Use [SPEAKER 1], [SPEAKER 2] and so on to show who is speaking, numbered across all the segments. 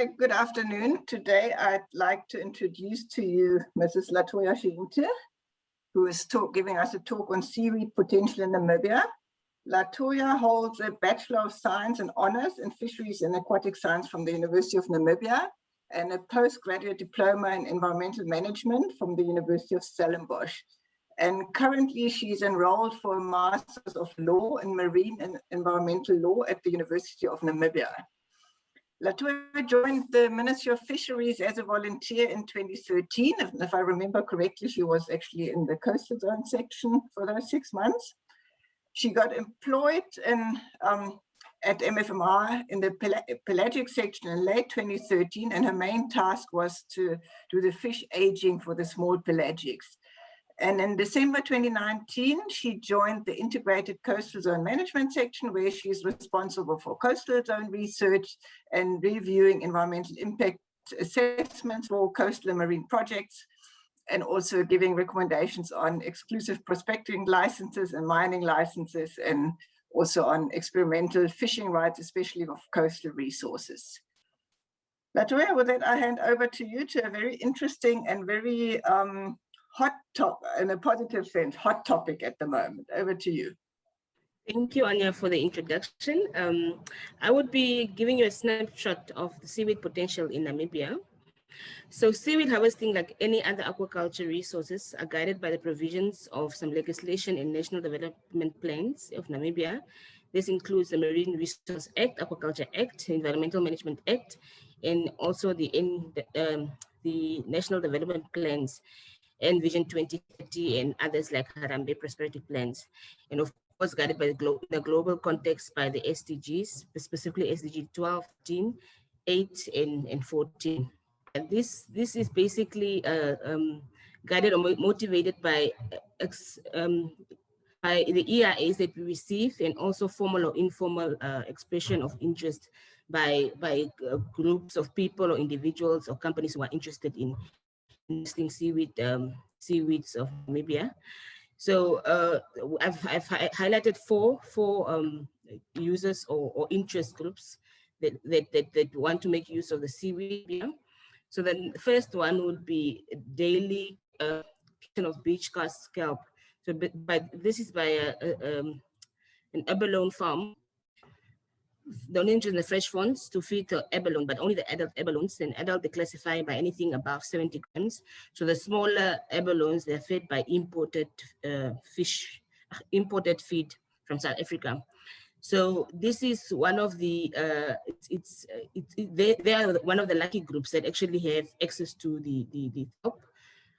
[SPEAKER 1] Good afternoon. Today, I'd like to introduce to you Mrs. Latoya Shinte, who is giving us a talk on seaweed potential in Namibia. Latoya holds a Bachelor of Science and Honors in Fisheries and Aquatic Science from the University of Namibia and a postgraduate diploma in Environmental Management from the University of Stellenbosch. And currently, she's enrolled for a Master's of Law in Marine and Environmental Law at the University of Namibia. Latoya joined the Ministry of Fisheries as a volunteer in 2013. If I remember correctly, she was actually in the coastal zone section for those 6 months. She got employed at MFMR in the pelagic section in late 2013, and her main task was to do the fish aging for the small pelagics. And in December 2019, she joined the Integrated Coastal Zone Management section, where she's responsible for coastal zone research and reviewing environmental impact assessments for coastal and marine projects, and also giving recommendations on exclusive prospecting licenses and mining licenses, and also on experimental fishing rights, especially of coastal resources. Latoya, with that, I hand over to you to a very interesting and very hot topic, in a positive sense, hot topic at the moment. Over to you.
[SPEAKER 2] Thank you, Anya, for the introduction. I would be giving you a snapshot of the seaweed potential in Namibia. So seaweed harvesting, like any other aquaculture resources, are guided by the provisions of some legislation and national development plans of Namibia. This includes the Marine Resource Act, Aquaculture Act, Environmental Management Act, and also the National Development Plans and Vision 2030 and others like Harambee Prosperity Plans. And of course, guided by the global context by the SDGs, specifically SDG 12, 13, 8, and 14. And this is basically guided or motivated by the EIAs that we receive, and also formal or informal expression of interest by groups of people or individuals or companies who are interested in investing seaweeds of Namibia. So I've highlighted four users or interest groups that want to make use of the seaweed. Yeah? So the first one would be daily of beach cast scalp. So this is by an abalone farm. The only interest in the fresh fonts to feed the abalone, but only the adult abalones. And adult, they classify by anything above 70 grams. So the smaller abalones, they're fed by imported imported feed from South Africa. So this is one of the, they are one of the lucky groups that actually have access to the top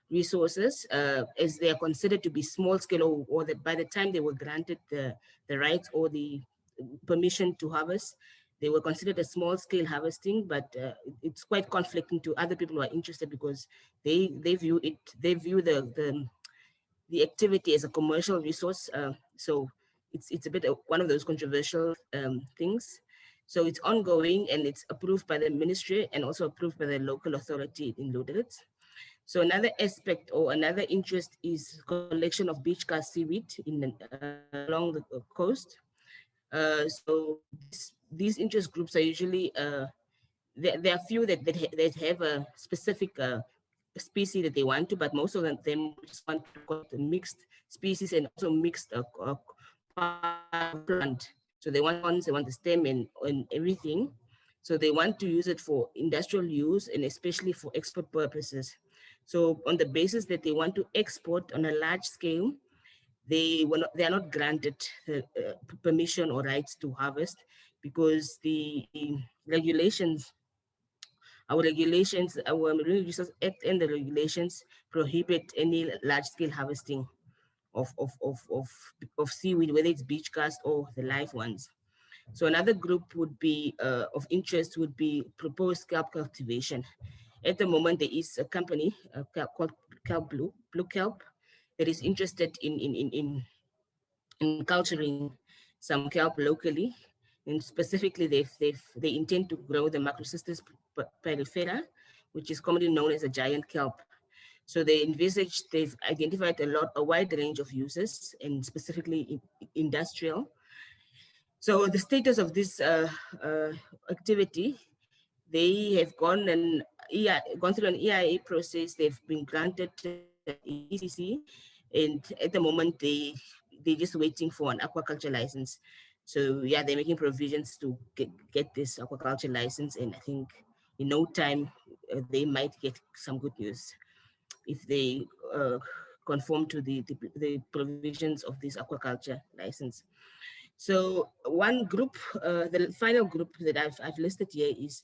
[SPEAKER 2] resources, as they are considered to be small scale, or that by the time they were granted the rights or the permission to harvest, they were considered a small scale harvesting, but it's quite conflicting to other people who are interested, because they view the activity as a commercial resource. So it's a bit of one of those controversial things. So it's ongoing, and it's approved by the ministry and also approved by the local authority in Loderet. So another aspect or another interest is collection of beach cast seaweed along the coast. So these interest groups are usually, there are few that have a specific species that they want to, but most of them just want to call it mixed species and also mixed plant. So they want ones, they want the stem and everything. So they want to use it for industrial use and especially for export purposes. So on the basis that they want to export on a large scale, they are not granted permission or rights to harvest, because the regulations, our Marine Resource Act and the regulations prohibit any large scale harvesting of seaweed, whether it's beach cast or the live ones. So another group would be of interest would be proposed kelp cultivation. At the moment, there is a company called Blue Kelp, that is interested in culturing some kelp locally, and specifically they intend to grow the Macrocystis perifera, which is commonly known as a giant kelp. So they've identified a wide range of uses, and specifically industrial. So the status of this activity, they have gone through an EIA process. They've been granted ECC, and at the moment they're just waiting for an aquaculture license. So yeah, they're making provisions to get this aquaculture license, and I think in no time they might get some good news if they conform to the provisions of this aquaculture license. So one group, the final group that I've listed here is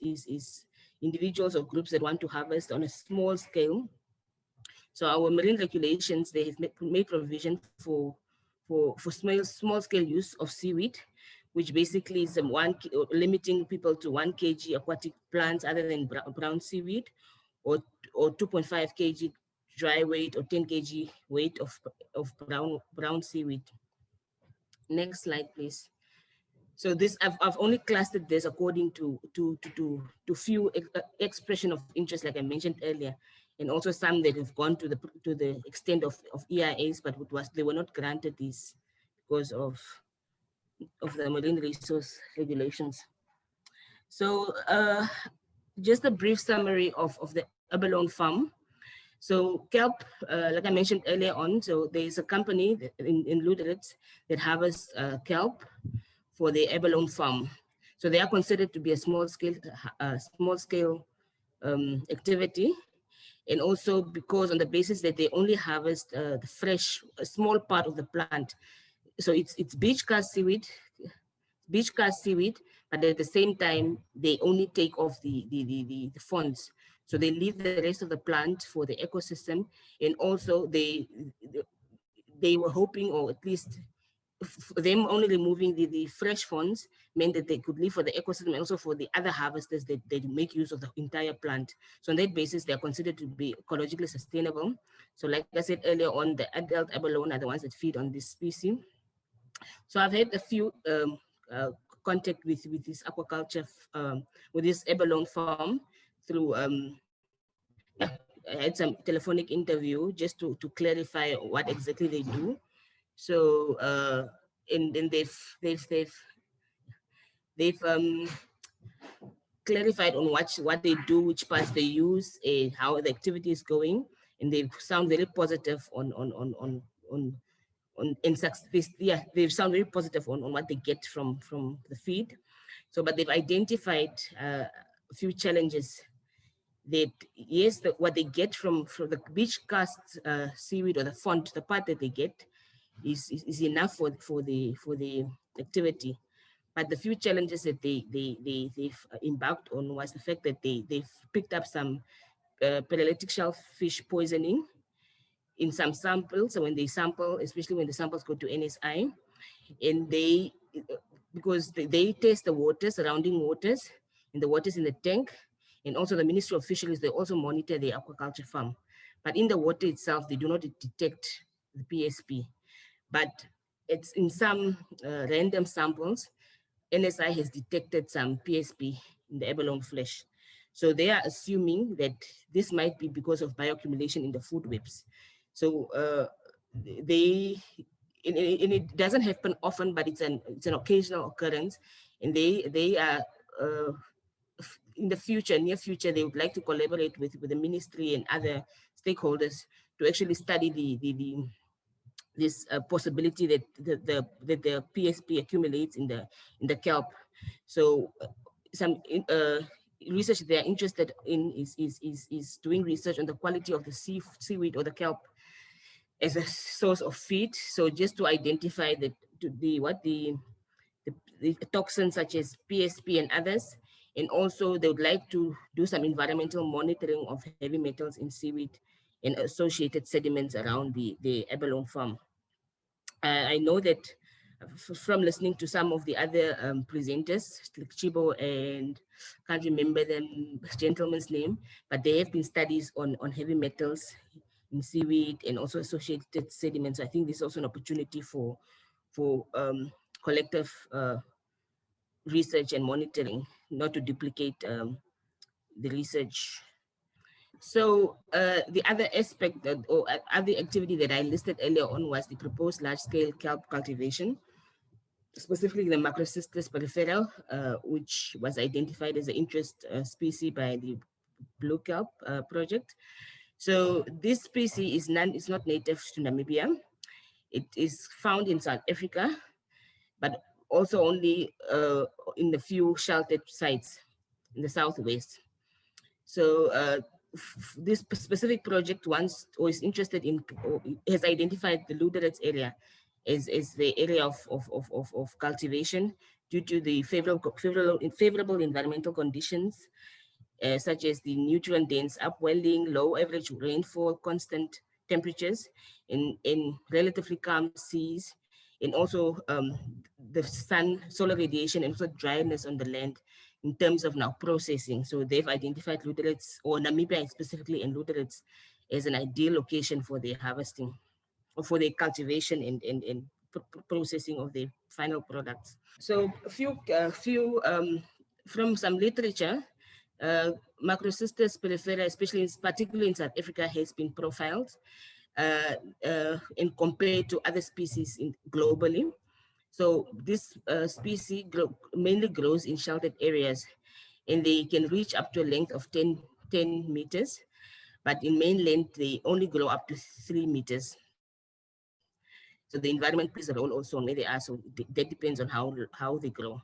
[SPEAKER 2] individuals or groups that want to harvest on a small scale. So our marine regulations, they have made provision for small scale use of seaweed, which basically is limiting people to 1 kg aquatic plants other than brown seaweed, or 2.5 kg dry weight, or 10 kg weight of brown seaweed. Next slide, please. So this, I've only clustered this according to few expression of interest, like I mentioned earlier, and also some that have gone to the extent of EIAs, but they were not granted these because of the marine resource regulations. So just a brief summary of the abalone farm. So kelp, like I mentioned earlier on, so there is a company in Luderitz that harvests kelp for the abalone farm. So they are considered to be a small scale activity. And also because on the basis that they only harvest the fresh, a small part of the plant. So it's beach cast seaweed, but at the same time, they only take off the fronds. So they leave the rest of the plant for the ecosystem. And also they were hoping, or at least them only removing the fresh fronds meant that they could live for the ecosystem and also for the other harvesters that they make use of the entire plant. So on that basis, they are considered to be ecologically sustainable. So like I said earlier on, the adult abalone are the ones that feed on this species. So I've had a few contact with this aquaculture, with this abalone farm through, yeah, I had some telephonic interview just to clarify what exactly they do. So and they've clarified on what they do, which parts they use, and how the activity is going, and they sound very positive they sound very positive on what they get from the feed. So, but they've identified a few challenges that, yes, what they get from the beach cast seaweed, or the font, the part that they get is enough for the activity. But the few challenges that they've embarked on was the fact that they've picked up some paralytic shellfish poisoning in some samples. So when they sample, especially when the samples go to NSI, and because they test the waters, surrounding waters, and the waters in the tank, and also the Ministry of Fisheries, they also monitor the aquaculture farm. But in the water itself, they do not detect the PSP. But it's in some random samples, NSI has detected some PSP in the abalone flesh. So they are assuming that this might be because of bioaccumulation in the food webs. So it doesn't happen often, but it's an occasional occurrence, and they are in the future, near future, they would like to collaborate with the ministry and other stakeholders to actually study this possibility that the PSP accumulates in the kelp. So some research they are interested in is doing research on the quality of the seaweed or the kelp as a source of feed. So just to identify the toxins such as PSP and others. And also they would like to do some environmental monitoring of heavy metals in seaweed and associated sediments around the abalone farm. I know that from listening to some of the other presenters, like Chibo, and can't remember the gentleman's name, but there have been studies on heavy metals in seaweed and also associated sediments. I think this is also an opportunity for collective research and monitoring, not to duplicate the research. So the other aspect or other activity that I listed earlier on was the proposed large-scale kelp cultivation. specifically the Macrocystis periferal, which was identified as an interest species by the Blue Kelp project. So this species is not native to Namibia. It is found in South Africa, but also only in the few sheltered sites in the southwest. So this specific project wants or is interested in or has identified the Luderitz area as the area of cultivation due to the favorable environmental conditions, such as the nutrient-dense upwelling, low average rainfall, constant temperatures, in relatively calm seas, and also the solar radiation and also dryness on the land in terms of now processing. So they've identified Luderitz, or Namibia specifically, and Luderitz as an ideal location for their harvesting, or for their cultivation and processing of the final products. So a few from some literature, Macrocystis periferal, particularly in South Africa, has been profiled and compared to other species globally. So this species mainly grows in sheltered areas, and they can reach up to a length of 10 meters, but in mainland, they only grow up to 3 meters. So the environment plays a role also on where they are, so that depends on how they grow.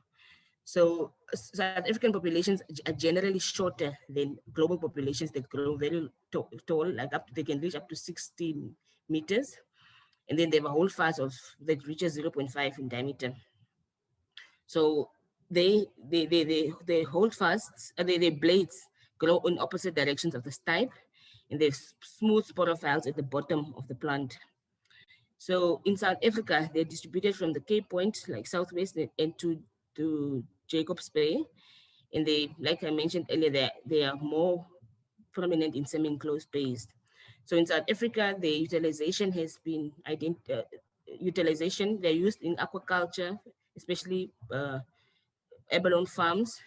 [SPEAKER 2] So South African populations are generally shorter than global populations that grow very tall, like they can reach up to 60 meters. And then they have a whole fast that reaches 0.5 in diameter. So they hold fast, their blades grow in opposite directions of the stipe, and they have smooth sporophytes at the bottom of the plant. So in South Africa, they're distributed from the Cape Point, like southwest, and to Jacobs Bay. And they, like I mentioned earlier, they are more prominent in semi-enclosed bays. So in South Africa, the utilization has been they're used in aquaculture, especially abalone farms,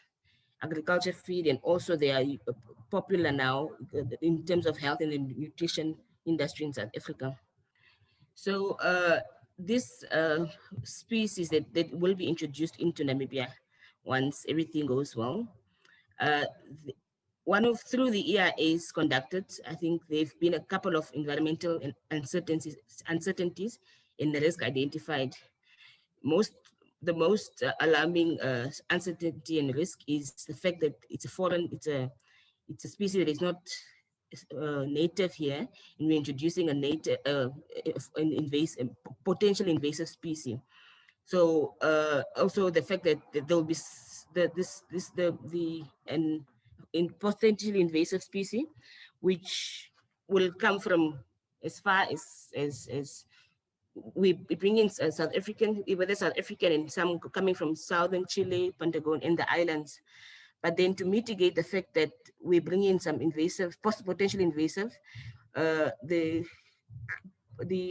[SPEAKER 2] agriculture feed, and also they are popular now in terms of health and the nutrition industry in South Africa. So this species that will be introduced into Namibia once everything goes well. Through the EIAs conducted, I think there've been a couple of environmental uncertainties and the risk identified. The most alarming uncertainty and risk is the fact that it's a species that is not native here, and we're introducing a native, an invasive, potential invasive species. So also the fact that there will be in potentially invasive species, which will come from as far as we bring in South African, whether South African and some coming from southern Chile, Pentagon, and the islands. But then to mitigate the fact that we bring in some invasive, potentially invasive, the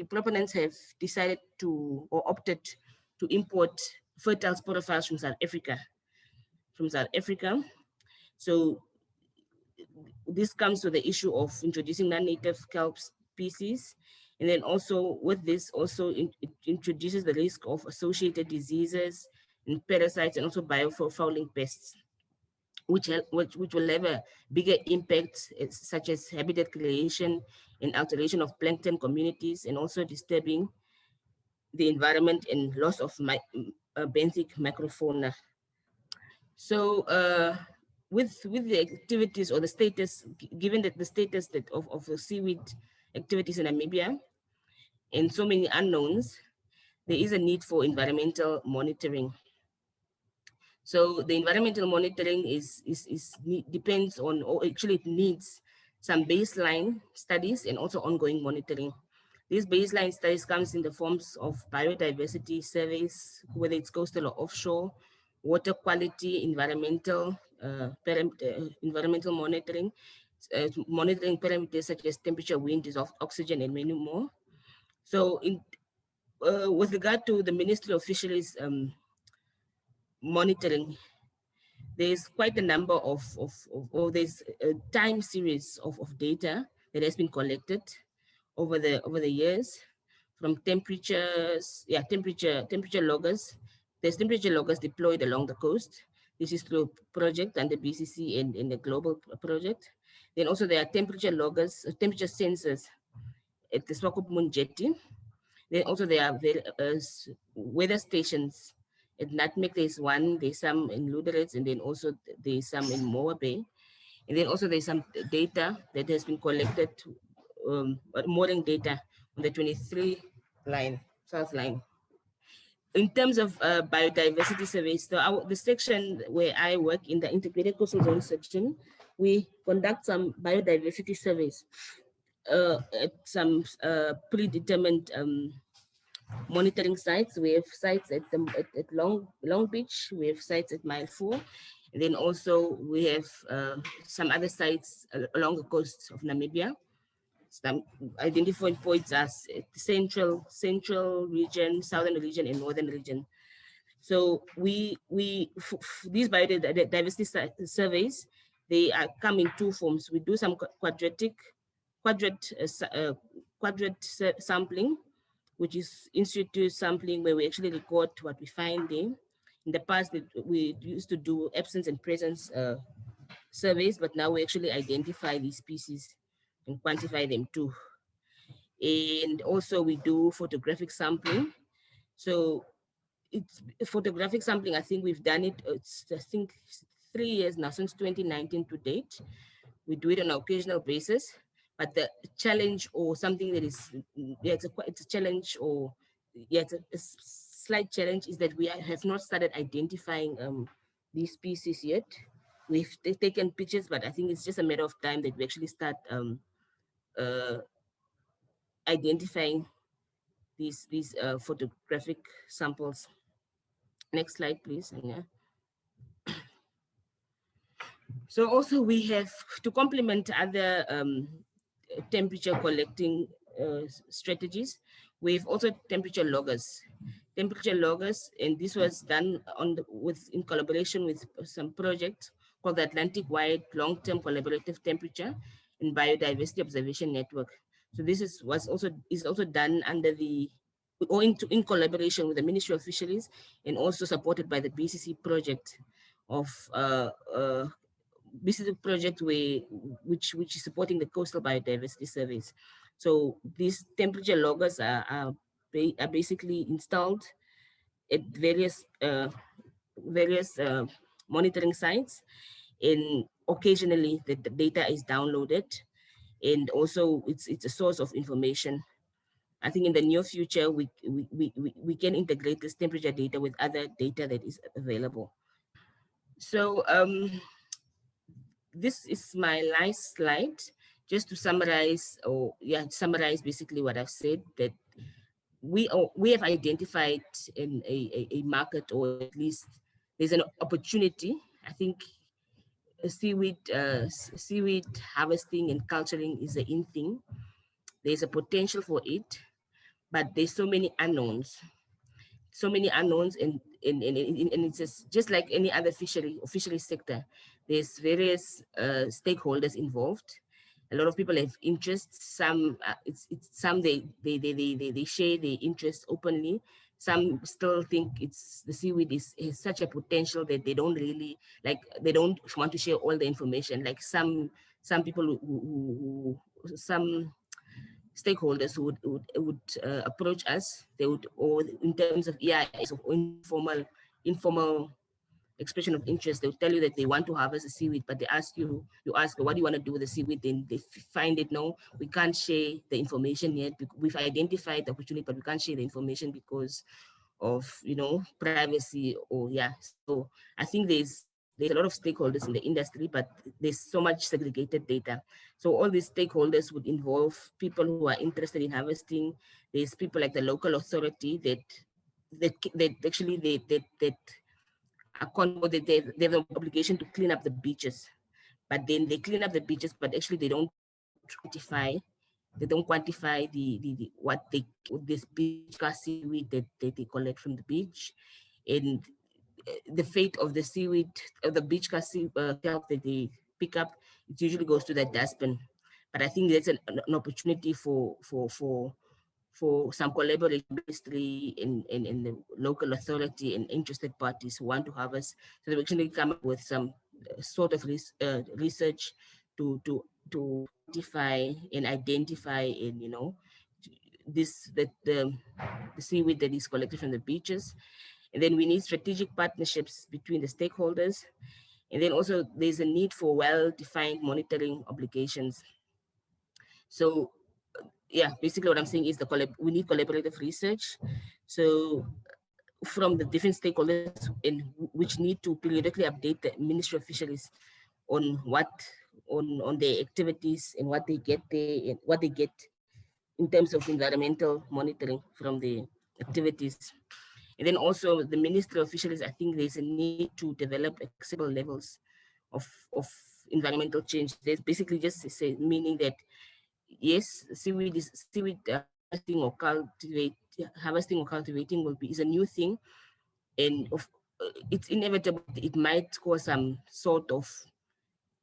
[SPEAKER 2] proponents have decided to, or opted to import fertile sporophytes from South Africa. So this comes to the issue of introducing non-native kelp species. And then also with this, it introduces the risk of associated diseases and parasites and also biofouling pests, which will have a bigger impact, such as habitat creation and alteration of plankton communities, and also disturbing the environment and loss of benthic macrofauna. So with the activities or the status, given that the status of the seaweed activities in Namibia and so many unknowns, there is a need for environmental monitoring. So the environmental monitoring depends on, or actually it needs some baseline studies and also ongoing monitoring. These baseline studies comes in the forms of biodiversity surveys, whether it's coastal or offshore, water quality, environmental monitoring, monitoring parameters such as temperature, wind, dissolved oxygen, and many more. So with regard to the Ministry of Fisheries monitoring, there's quite a number or there's a time series of data that has been collected over the years, from temperature loggers There's temperature loggers deployed along the coast. This is through a project under BCC and in the global project. Then also there are temperature loggers, temperature sensors at the Swakopmund jetty. Then also there are weather stations. At Nutmeg, there's one, there's some in Luderitz, and then also there's some in Moa Bay. And then also there's some data that has been collected, mooring data on the 23 line, south line. In terms of biodiversity surveys, so the section where I work in the integrated coastal zone section, we conduct some biodiversity surveys at some predetermined monitoring sites. We have sites at Long Beach, we have sites at Mile 4, and then also we have some other sites along the coast of Namibia. Some identified points as central region, southern region, and northern region. So these biodiversity surveys, they come in two forms. We do some quadrant sampling, which is in situ sampling, where we actually record what we find there. In the past, we used to do absence and presence surveys, but now we actually identify these species and quantify them too. And also we do photographic sampling. So it's photographic sampling, I think we've done it, I think 3 years now, since 2019 to date. We do it on an occasional basis, but the challenge or something that is, yeah, it's a challenge, or yeah, it's a slight challenge, is that we have not started identifying these species yet. We've taken pictures, but I think it's just a matter of time that we actually start identifying these photographic samples. Next slide, please, Anya. So also we have, to complement other temperature collecting strategies, we've also temperature loggers. Temperature loggers, and this was done in collaboration with some project called the Atlantic-wide Long-Term Collaborative Temperature and Biodiversity Observation Network. So this is also done under the, or in collaboration with the Ministry of Fisheries, and also supported by the BCC project of this is a project which is supporting the coastal biodiversity surveys. So these temperature loggers are basically installed at various monitoring sites, and occasionally the data is downloaded, and also it's a source of information. I think in the near future we can integrate this temperature data with other data that is available. So this is my last slide, just to summarize, summarize basically what I've said, that we have identified in a market, or at least there's an opportunity. I think seaweed harvesting and culturing is the in thing. There's a potential for it, but there's so many unknowns. And it's just like any other fishery sector. There's various stakeholders involved. A lot of people have interests. Some some they share their interests openly. Some still think the seaweed has such a potential that they don't really they don't want to share all the information. Like some people some stakeholders who would approach us, they would, or in terms of EIS or informal expression of interest, they would tell you that they want to harvest the seaweed, but they ask you ask, what do you want to do with the seaweed? Then they find it, no, we can't share the information yet. We've identified the opportunity, but we can't share the information because of, privacy, or So I think there's a lot of stakeholders in the industry, but there's so much segregated data. So all these stakeholders would involve people who are interested in harvesting. There's people like the local authority that they have an obligation to clean up the beaches, but then they clean up the beaches, but actually they don't quantify this beach seaweed that they collect from the beach, and the fate of the seaweed, of the beach kelp that they pick up, it usually goes to that dustbin. But I think there's an opportunity for for some collaboration ministry in the local authority and interested parties who want to harvest, so they actually come up with some sort of research to identify and the seaweed that is collected from the beaches. And then we need strategic partnerships between the stakeholders. And then also there's a need for well-defined monitoring obligations. So yeah, basically what I'm saying is we need collaborative research. So from the different stakeholders which need to periodically update the ministry officials on on their activities and what they get there and what they get in terms of environmental monitoring from the activities. And then also the ministry officials, I think there's a need to develop accessible levels of environmental change. There's basically just meaning that yes, seaweed harvesting or cultivating is a new thing, and it's inevitable. It might cause some sort of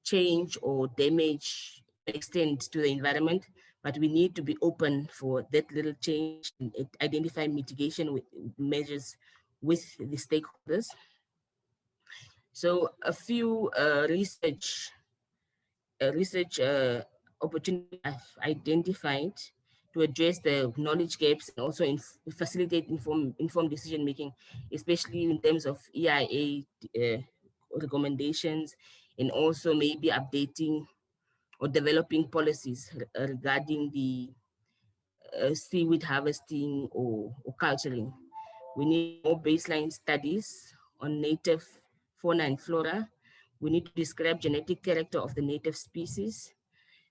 [SPEAKER 2] change or damage extent to the environment, but we need to be open for that little change and identify mitigation measures with the stakeholders. So a few research opportunities I've identified to address the knowledge gaps and also facilitate informed decision making, especially in terms of EIA recommendations, and also maybe updating or developing policies regarding the seaweed harvesting or culturing. We need more baseline studies on native fauna and flora. We need to describe genetic character of the native species,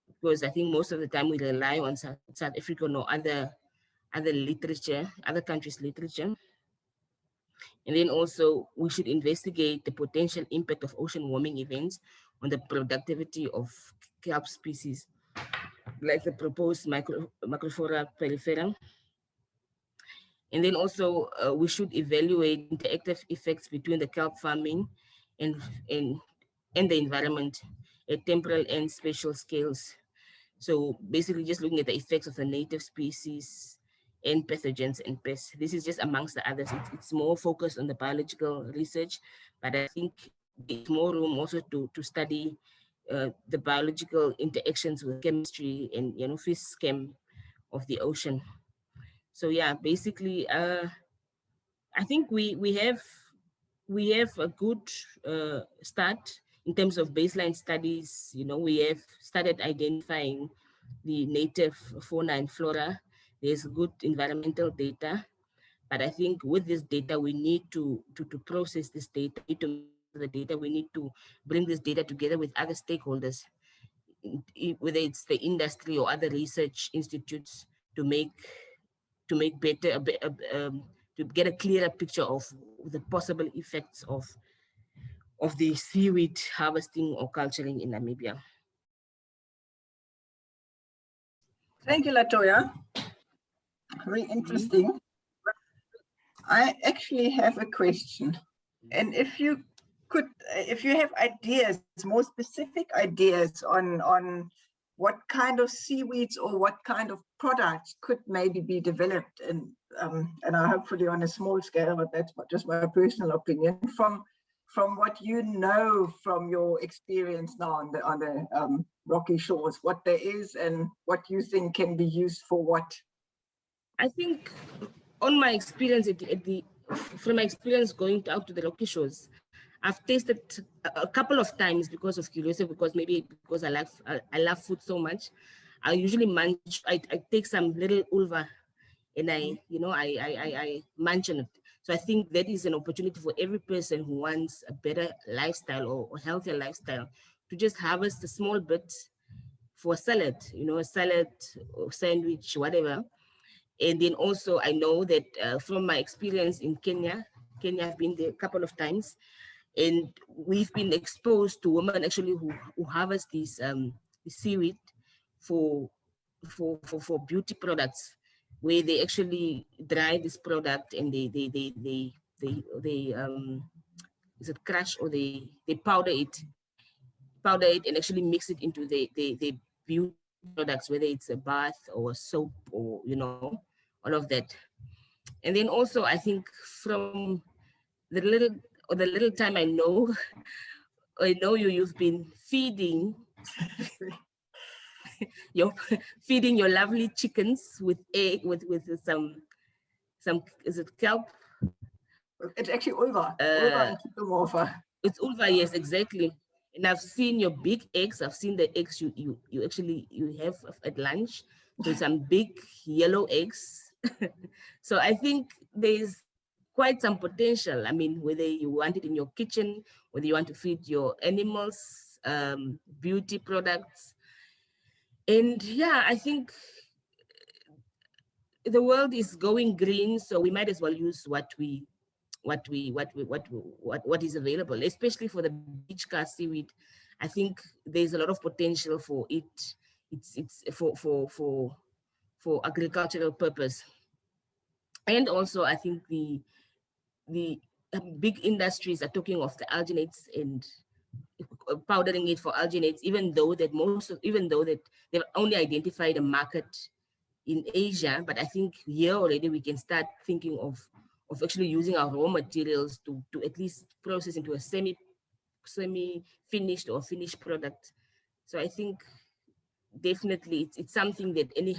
[SPEAKER 2] because I think most of the time we rely on South African or other literature, other countries' literature. And then also we should investigate the potential impact of ocean warming events on the productivity of kelp species, like the proposed Macrophora proliferum. And then also we should evaluate interactive effects between the kelp farming and, and, and the environment at temporal and spatial scales. So basically just looking at the effects of the native species and pathogens and pests. This is just amongst the others. It's more focused on the biological research, but I think there's more room also to study the biological interactions with chemistry and fish chem of the ocean. So yeah, basically, I think we have a good start in terms of baseline studies. We have started identifying the native fauna and flora. There's good environmental data, but I think with this data, we need to process this data, we need to bring this data together with other stakeholders, whether it's the industry or other research institutes, to make better, to get a clearer picture of the possible effects of the seaweed harvesting or culturing in Namibia.
[SPEAKER 1] Thank you, Latoya. Very interesting. I actually have a question. And if you have ideas, more specific ideas on what kind of seaweeds or what kind of products could maybe be developed, and hopefully on a small scale, but that's just my personal opinion, from what you know from your experience now on the rocky shores, what there is and what you think can be used for what.
[SPEAKER 2] I think on my experience from my experience going out to the rocky shores, I've tasted a couple of times because of curiosity, because I love food so much. I usually I take some little ulva and I munch on it. So I think that is an opportunity for every person who wants a better lifestyle or healthier lifestyle to just harvest a small bit for a salad, a salad or sandwich, whatever. And then also I know that from my experience in Kenya, I've been there a couple of times, and we've been exposed to women actually who harvest these seaweed for beauty products, where they actually dry this product and they is it crush or they powder it and actually mix it into the beauty products, whether it's a bath or a soap or all of that. And then also, I think from the little time I know, you've been feeding your lovely chickens with egg with some is it kelp?
[SPEAKER 1] It's actually Ulva and Kitomorpha.
[SPEAKER 2] It's ulva, yes, exactly. And I've seen your big eggs. I've seen the eggs you actually you have at lunch. So some big yellow eggs. So I think there's quite some potential. I mean, whether you want it in your kitchen, whether you want to feed your animals, beauty products. And yeah, I think the world is going green, so we might as well use what is available, especially for the beach cast seaweed. I think there's a lot of potential for it. It's for agricultural purpose. And also, I think the big industries are talking of the alginates and powdering it for alginates, even though that they've only identified a market in Asia. But I think here already we can start thinking of actually using our raw materials to at least process into a semi finished or finished product. So I think definitely it's something that any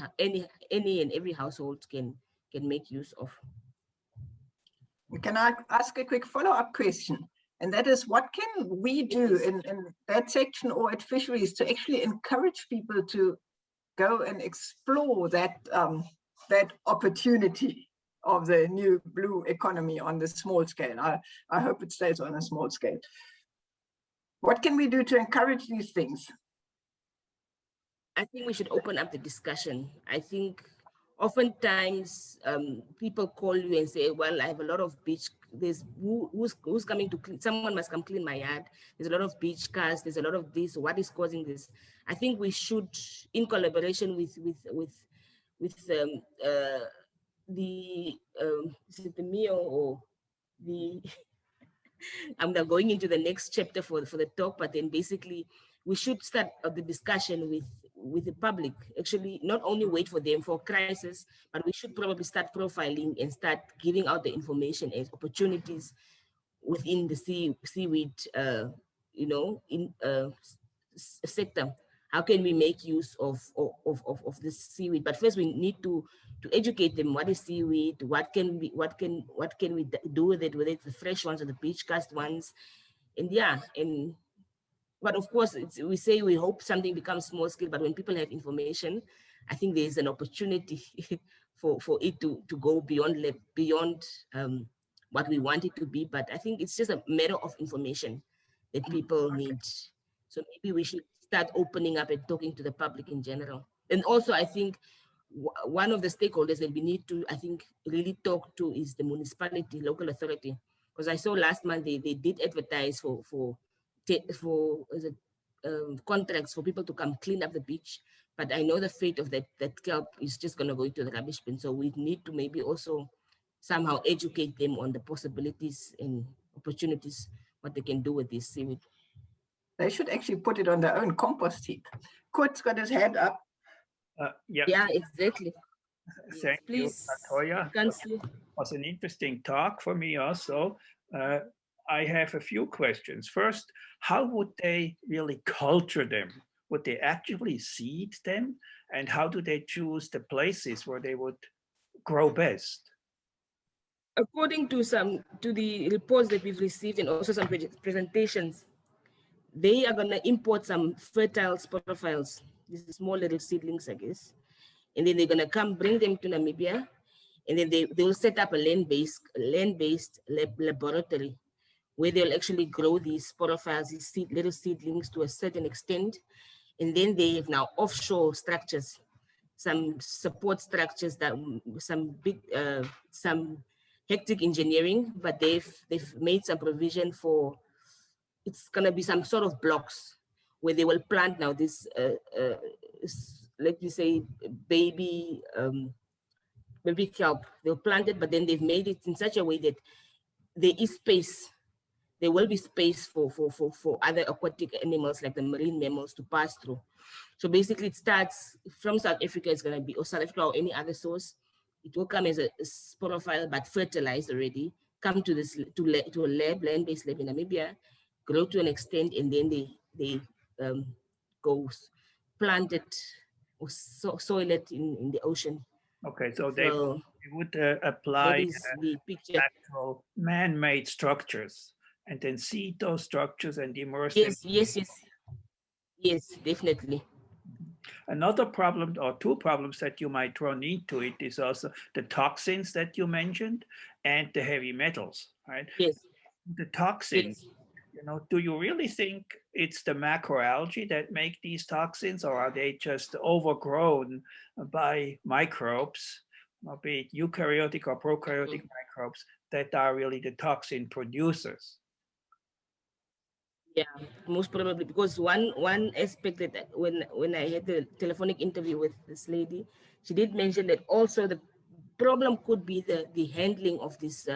[SPEAKER 2] and every household can make use of.
[SPEAKER 1] Can I ask a quick follow-up question? And that is, what can we do in that section or at fisheries to actually encourage people to go and explore that that opportunity of the new blue economy on the small scale? I hope it stays on a small scale. What can we do to encourage these things?
[SPEAKER 2] I think we should open up the discussion. I think oftentimes people call you and say, well, I have a lot of beach, there's who's coming to clean, someone must come clean my yard. There's a lot of beach cars, there's a lot of this, what is causing this? I think we should, in collaboration with is it the MEO or the, I'm now going into the next chapter for the talk, but then basically we should start the discussion with the public, actually not only wait for them for crisis, but we should probably start profiling and start giving out the information as opportunities within the seaweed, sector. How can we make use of this seaweed? But first we need to educate them. What is seaweed? What can we do with it? Whether it's the fresh ones or the beach cast ones, and yeah, but of course, we say we hope something becomes small scale. But when people have information, I think there is an opportunity for it to go beyond what we want it to be. But I think it's just a matter of information that people need. So maybe we should start opening up and talking to the public in general. And also, I think one of the stakeholders that we need to, I think, really talk to is the municipality, local authority. Because I saw last month they did advertise for contracts for people to come clean up the beach. But I know the fate of that kelp is just going to go into the rubbish bin. So we need to maybe also somehow educate them on the possibilities and opportunities, what they can do with this seaweed.
[SPEAKER 1] They should actually put it on their own compost heap. Kurt's got his hand up.
[SPEAKER 2] Yeah, exactly.
[SPEAKER 3] Thank you, Latoya.
[SPEAKER 2] It
[SPEAKER 3] was an interesting talk for me also. I have a few questions. First, how would they really culture them? Would they actually seed them? And how do they choose the places where they would grow best?
[SPEAKER 2] According to the reports that we've received and also some presentations, they are going to import some fertile sporophyles. These are small little seedlings, I guess. And then they're going to bring them to Namibia. And then they will set up a land-based laboratory where they'll actually grow these sporophyles, these little seedlings to a certain extent. And then they have now offshore structures, some support structures, that some hectic engineering, but they've made some provision for, it's gonna be some sort of blocks where they will plant now this, let me say, baby kelp. They'll plant it, but then they've made it in such a way that there is space. There will be space for other aquatic animals like the marine mammals to pass through. So basically it starts from South Africa, it's gonna be, or South Africa or any other source. It will come as a sporophyte, but fertilized already, come to this to a lab, land-based lab in Namibia, grow to an extent, and then they go plant it or soil it in the ocean.
[SPEAKER 3] Okay, so they
[SPEAKER 2] So
[SPEAKER 3] would
[SPEAKER 2] that
[SPEAKER 3] apply
[SPEAKER 2] is the picture.
[SPEAKER 3] natural man-made structures and then seed those structures and immerse them.
[SPEAKER 2] Yes, definitely.
[SPEAKER 3] Another problem or two problems that you might run into it is also the toxins that you mentioned and the heavy metals, right?
[SPEAKER 2] Yes,
[SPEAKER 3] The toxins,
[SPEAKER 2] yes.
[SPEAKER 3] do you really think it's the macroalgae that make these toxins, or are they just overgrown by microbes, be it eukaryotic or prokaryotic microbes, that are really the toxin producers?
[SPEAKER 2] Yeah, most probably, because one aspect that when I had the telephonic interview with this lady, she did mention that also the problem could be the handling of this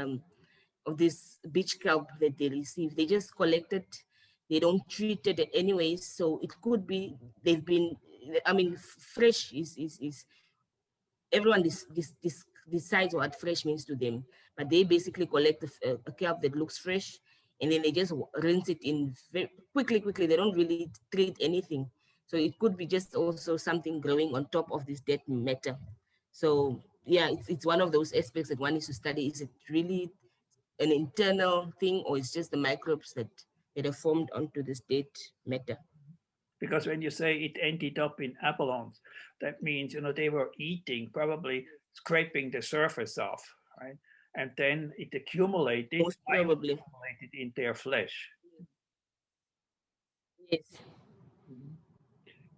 [SPEAKER 2] beach kelp that they receive. They just collect it, they don't treat it anyways, so it could be they've been. I mean, fresh is everyone decides what fresh means to them, but they basically collect a kelp that looks fresh, and then they just rinse it in very quickly. They don't really treat anything. So it could be just also something growing on top of this dead matter. So yeah, it's one of those aspects that one needs to study. Is it really an internal thing, or it's just the microbes that are formed onto this dead matter?
[SPEAKER 3] Because when you say it ended up in abalones, that means they were eating, probably scraping the surface off, right? And then it accumulated,
[SPEAKER 2] Most probably.
[SPEAKER 3] bioaccumulated in their flesh.
[SPEAKER 2] Yes.
[SPEAKER 3] Mhm.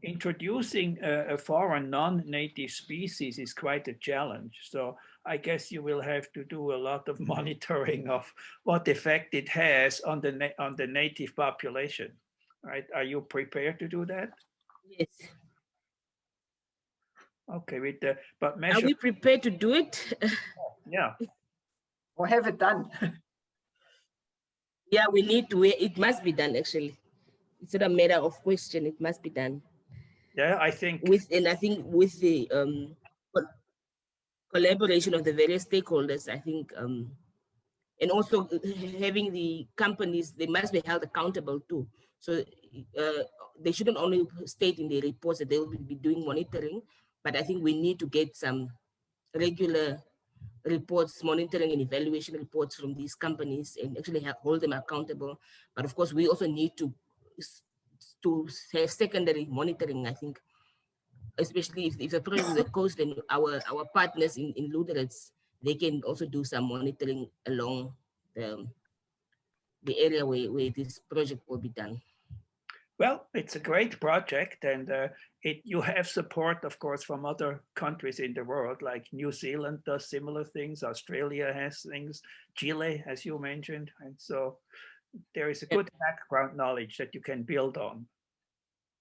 [SPEAKER 3] Introducing a foreign non-native species is quite a challenge. So I guess you will have to do a lot of monitoring of what effect it has on the native population, right? Are you prepared to do that?
[SPEAKER 2] Yes.
[SPEAKER 3] Okay, but
[SPEAKER 2] Are
[SPEAKER 3] measure,
[SPEAKER 2] we prepared to do it?
[SPEAKER 3] yeah.
[SPEAKER 1] Or have it done.
[SPEAKER 2] Yeah, we need to. It must be done. Actually, it's not a matter of question. It must be done
[SPEAKER 3] Yeah, I think
[SPEAKER 2] and I think with the collaboration of the various stakeholders. I think and also having the companies, they must be held accountable too. So they shouldn't only state in the reports that they will be doing monitoring, but I think we need to get some regular reports, monitoring and evaluation reports from these companies and actually hold them accountable. But of course, we also need to have secondary monitoring, I think, especially if the project is a coast, then our partners in Luderitz, they can also do some monitoring along the area where this project will be done.
[SPEAKER 3] well, it's a great project, and you have support, of course, from other countries in the world, like New Zealand does similar things, Australia has things, Chile, as you mentioned, and so there is a good background knowledge that you can build on.